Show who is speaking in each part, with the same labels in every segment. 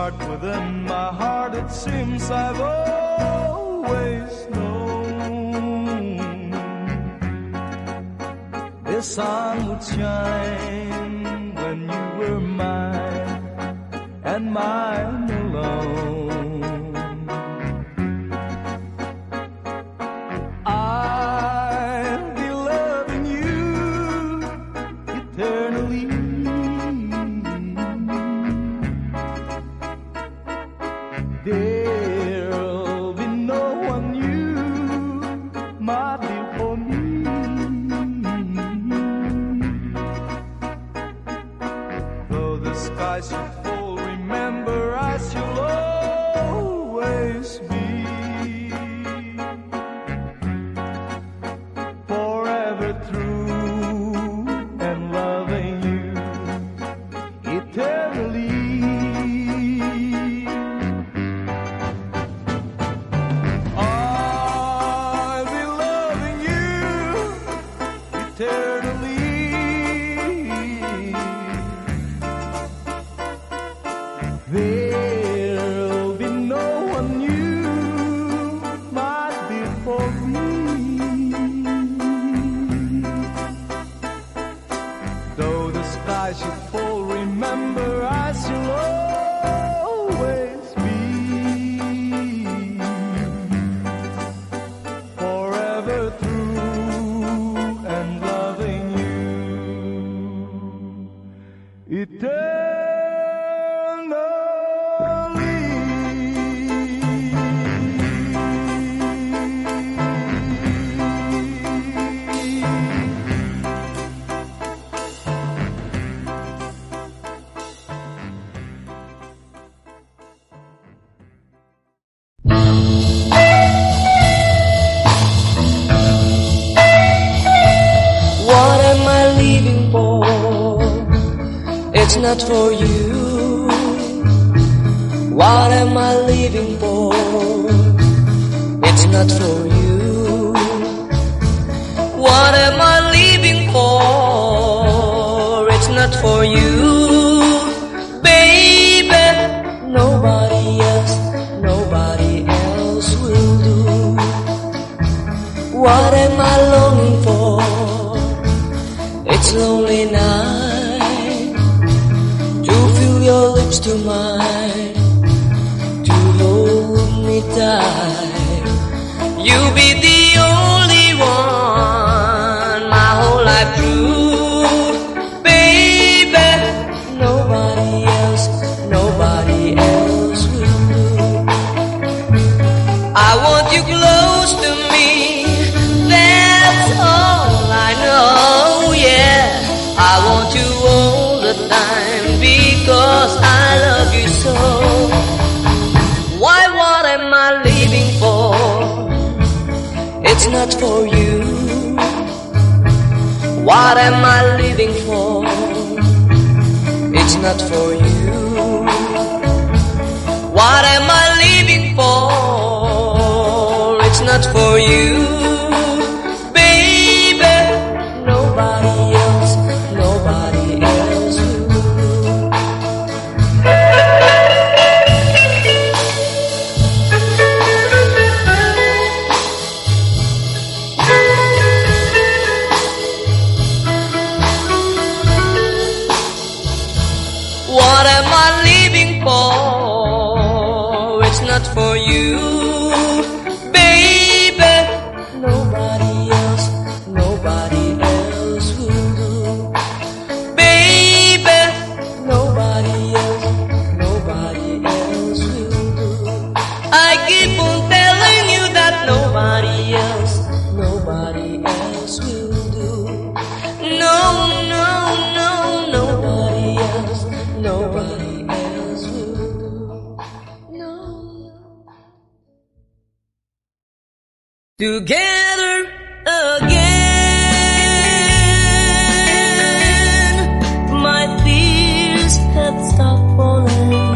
Speaker 1: start within my heart. It seems I've always known the sun would shine when you were mine and mine alone. I'll be loving you eternally. There'll be no one new, my dear, for me. Though the sky should fall, remember I shall always be forever true and loving you eternally. There'll be no one new, my dear, for me. Though the sky should fall, remember I shall always be forever true and loving you eternally.
Speaker 2: What am I living for? It's not for you. What am I living for? It's not for you. What am I living for? It's not for you. Baby, nobody else will do. What am I longing for? It's lonely night to feel your lips to mine, to hold me tight. You'll be the only one my whole life through. Baby, nobody else will do. I want you close to me, that's all I know, yeah. I want you all the time because I love you so. Why, what am I living for? It's not for you. What am I living for? It's not for you. What am I living for? It's not for you. Baby, nobody else will do. What am I living for? It's not for you. Baby, nobody else will do. Baby, nobody else will do. I keep on telling you that nobody else will do. No, nobody else will do. No. Together again, my tears have stopped falling.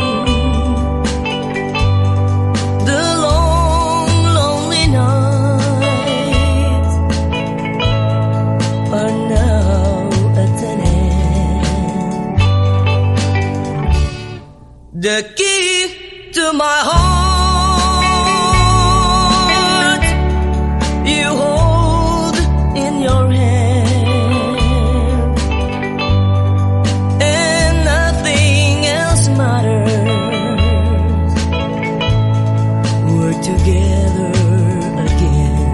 Speaker 2: The long, lonely nights are now at an end. The key to my heart you hold in your hand, and nothing else matters. We're together again.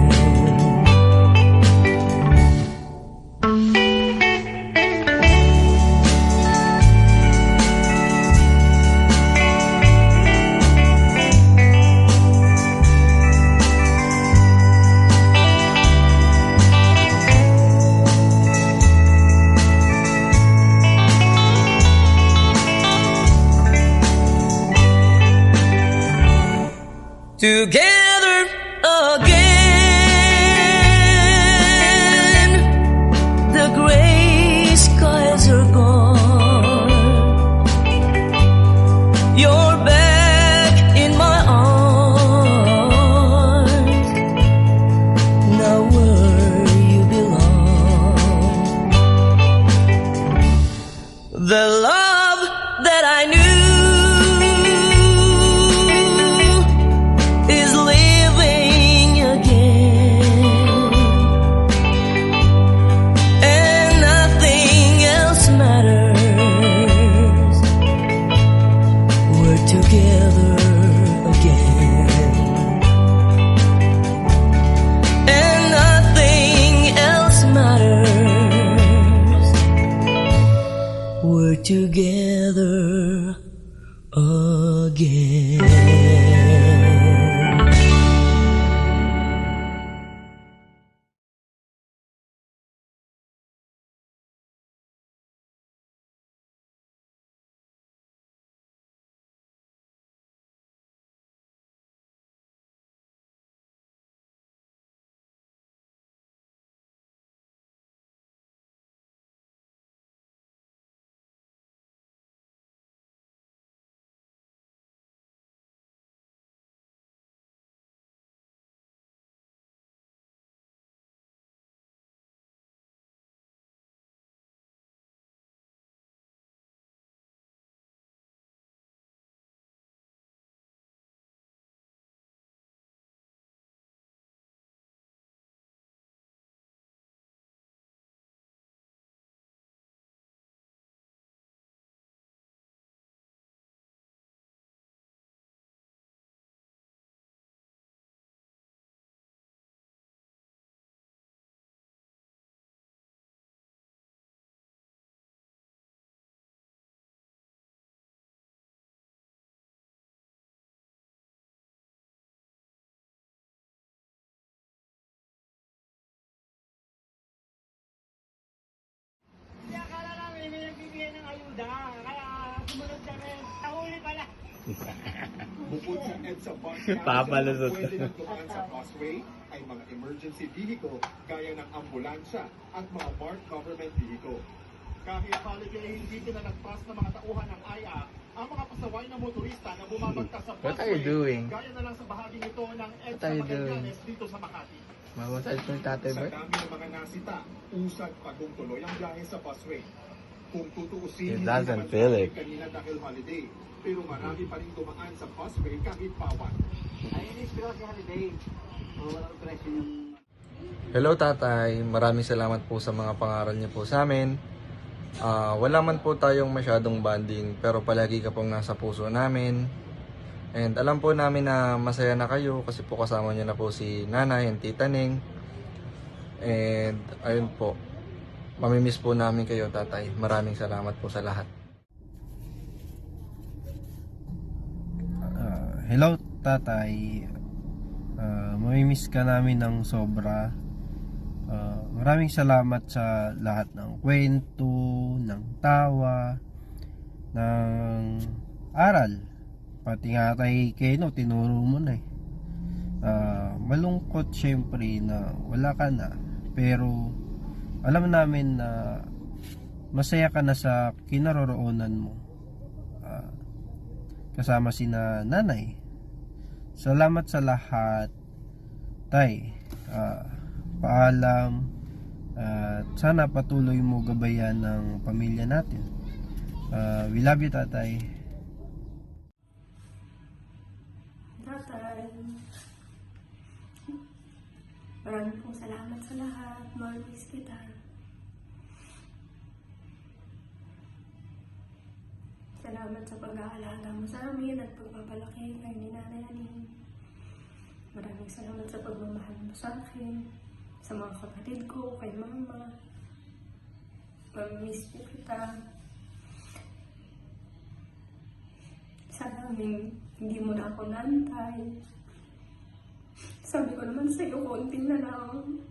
Speaker 2: Together again. The gray skies are gone. You're back in my arms. Now where you belong. The love that I knew together again, and nothing else matters. We're together again.
Speaker 3: Bukod sa EDSA bus
Speaker 4: Papalusot.
Speaker 3: pwede nang dumaan sa busway ay mga emergency vehicle gaya ng ambulansya at mga marked government vehicle. Kahit holiday, hindi pinalagpas ng mga tauhan ng AYA ang mga pasaway na motorista na bumabagtas sa busway.
Speaker 4: What are you doing?
Speaker 3: Gaya na lang sa bahagi nito ng EDSA
Speaker 4: What are you doing?
Speaker 3: Magallanes dito sa Makati.
Speaker 4: Mamasal ko yung tatay
Speaker 3: Sa
Speaker 4: ba?
Speaker 3: dami ng mga nasita, usad pagong tuloy ang biyahe sa busway. Kung tutuusin,
Speaker 4: It
Speaker 3: hindi
Speaker 4: doesn't
Speaker 3: naman
Speaker 4: feel
Speaker 3: traffic
Speaker 4: it.
Speaker 3: kanina dahil holiday. Pero marami pa rin dumaan sa busway kahit pawan.
Speaker 5: Hello tatay, maraming salamat po sa mga pangaral niyo po sa amin. Wala man po tayong masyadong bonding pero palagi ka pong nasa puso namin. And alam po namin na masaya na kayo kasi po kasama niyo na po si Nanay and Tita Ning. And ayun po, mamimiss po namin kayo tatay. Maraming salamat po sa lahat.
Speaker 6: Hello tatay, mamimiss ka namin ng sobra. Maraming salamat sa lahat ng kwento, ng tawa, ng aral. Pati nga kay Keno, tinuro mo na eh. Malungkot syempre na wala ka na, pero alam namin na masaya ka na sa kinaroroonan mo. Kasama si nanay. Salamat sa lahat, tay. Paalam. At sana patuloy mo gabayan ng pamilya natin. We love you, tatay.
Speaker 7: tatay. Maraming pong salamat sa lahat. Mahal-miss kita. Salamat sa pag-aalaga mo sa amin at pagpapalaki kay ni Nanay Aning. Maraming salamat sa pagmamahal mo sa akin, sa mga kapatid ko, kay Mama. Mamimiss ko kita. Sana hindi mo na ako nantay. Sabi ko naman sa'yo, konti na lang.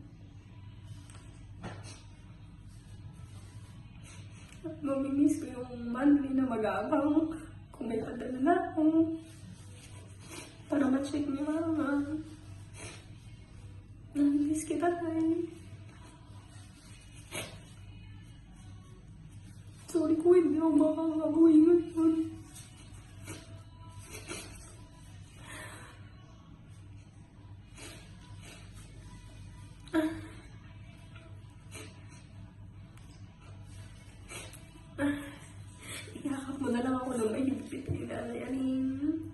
Speaker 7: Mamimiss ko yung monthly na mag-aabang kung may padala na ako. Para ma-check ni Mama. Namimiss kita, Tay. Sorry ko, hindi ako makakagawi ngayon. Iyakap mo na lang ako ng mahigpit kay Nanay Aning.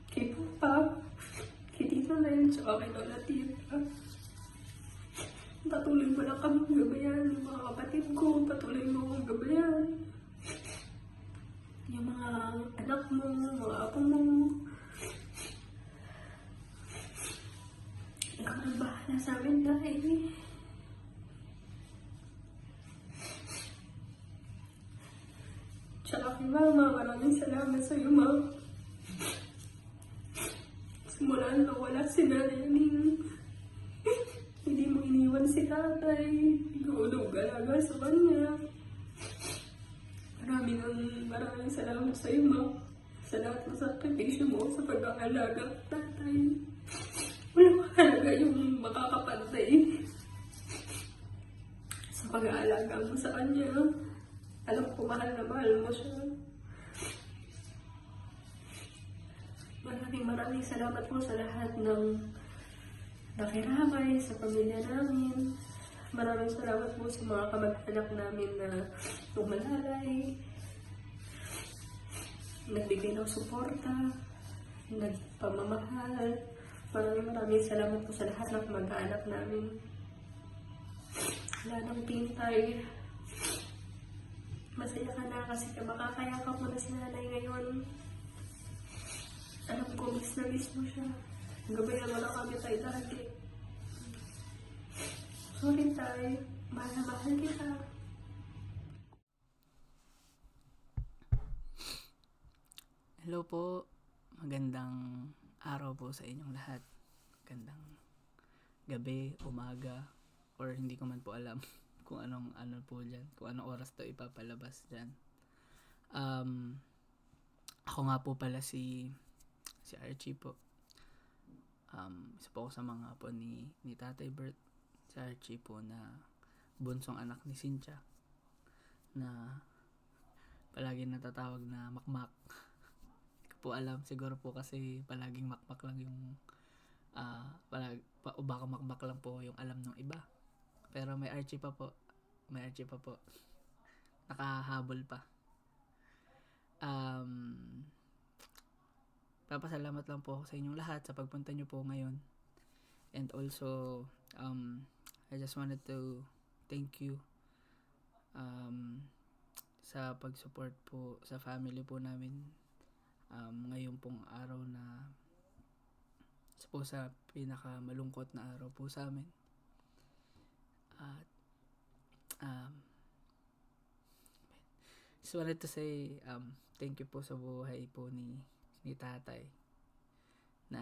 Speaker 7: Kay Papa, kay Tita Len, tsaka kay Lola Tita. Patuloy mo lang kami gabayan, yung mga kapatid ko, patuloy mo akong gabayan. Yung mga anak mo, mga apo mo. Ikaw na bahala sa amin, Tay. Tsaka kay Mama, maraming salamat sa'yo, Ma. Simula na wala si Nanay Aning. Hindi mo iniwan si Tatay. Ikaw nag-alaga sa kanya. Maraming salamat sa'yo, Ma. Sa lahat ng sakripisyo mo sa pag-aalaga ng Tatay. Walang mahalaga yung makakapantay sa pag-aalaga mo sa kanya. Alam ko mahal na mahal mo siya. Maraming salamat po sa lahat ng nakiramay sa pamilya namin. Maraming salamat po sa mga kamag-anak namin na umalalay, nagbigay ng suporta, nagpamamahal. Maraming salamat po sa lahat ng kamag-anak namin. Wala nang pintay. Masaya ka na kasi makakayakap mo na si Nanay ngayon. Alam ko, miss na miss mo siya. Gabayan mo na kami tayo lagi. Sorry, Tay. Mahal na mahal kita.
Speaker 8: Hello po. Magandang araw po sa inyong lahat. Magandang gabi, umaga, or hindi ko man po alam kung anong ano po dyan, kung anong oras to ipapalabas dyan. Ako nga po pala si Archie po. Isa po ako sa mga apo ni Tatay Bert. Si Archie po na bunsong anak ni Cynthia na palaging natatawag na makmak. Hindi ko po alam, siguro po kasi palaging makmak lang yung o baka makmak lang po yung alam ng iba. Pero may Archie pa po. Nakahabol pa. Papasalamat lang po ako sa inyong lahat sa pagpunta nyo po ngayon. And also, I just wanted to thank you sa pag-support po sa family po namin ngayon pong araw na sa pinaka malungkot na araw po sa amin. At just wanted to say thank you po sa buhay po ni Tatay na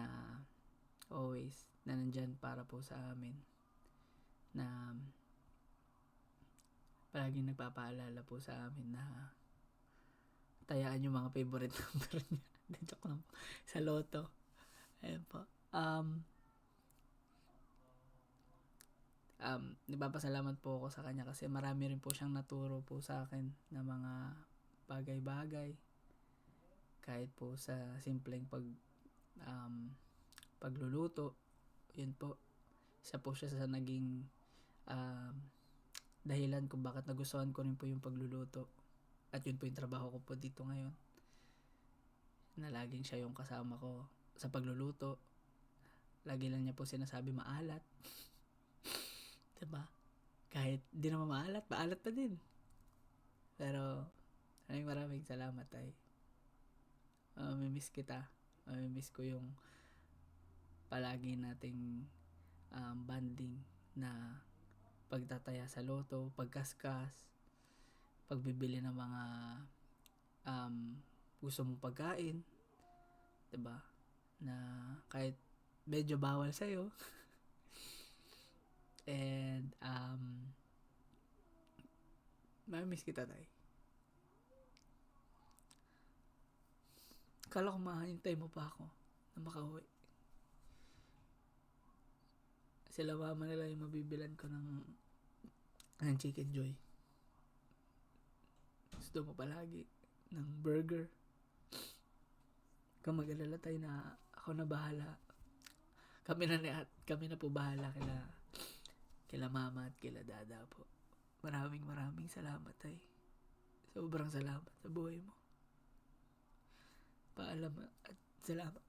Speaker 8: always na nandyan para po sa amin, na palaging nagpapaalala po sa amin na tayaan yung mga favorite number niya. Joke lang po. Sa loto. Ayun po. Nagpapasalamat po ako sa kanya kasi marami rin po siyang naturo po sa akin na mga bagay-bagay, kahit po sa simpleng pagluluto. Yun po, isa po siya sa naging dahilan kung bakit nagustuhan ko rin po yung pagluluto, at yun po yung trabaho ko po dito ngayon, na laging siya yung kasama ko sa pagluluto. Lagi lang niya po sinasabi maalat. Diba? Kahit di naman maalat pa din. Pero maraming salamat tay. Mamimiss kita. Mamimiss ko yung palagi nating banding na pagtataya sa loto, pagkaskas, pagbibili ng mga gusto mong pagkain, 'di ba? Na kahit medyo bawal sa iyo. And mamimiss kita tay. Kala ko mahintay mo pa ako na makauwi. Sila mama nila yung mabibilan ko ng Chicken Joy. Gusto mo palagi ng burger. Kung mag-alala tayo na ako na bahala. Kami na po bahala kila mama at kila dada po. Maraming salamat tay. Sobrang salamat sa buhay mo. Paalam at salamat.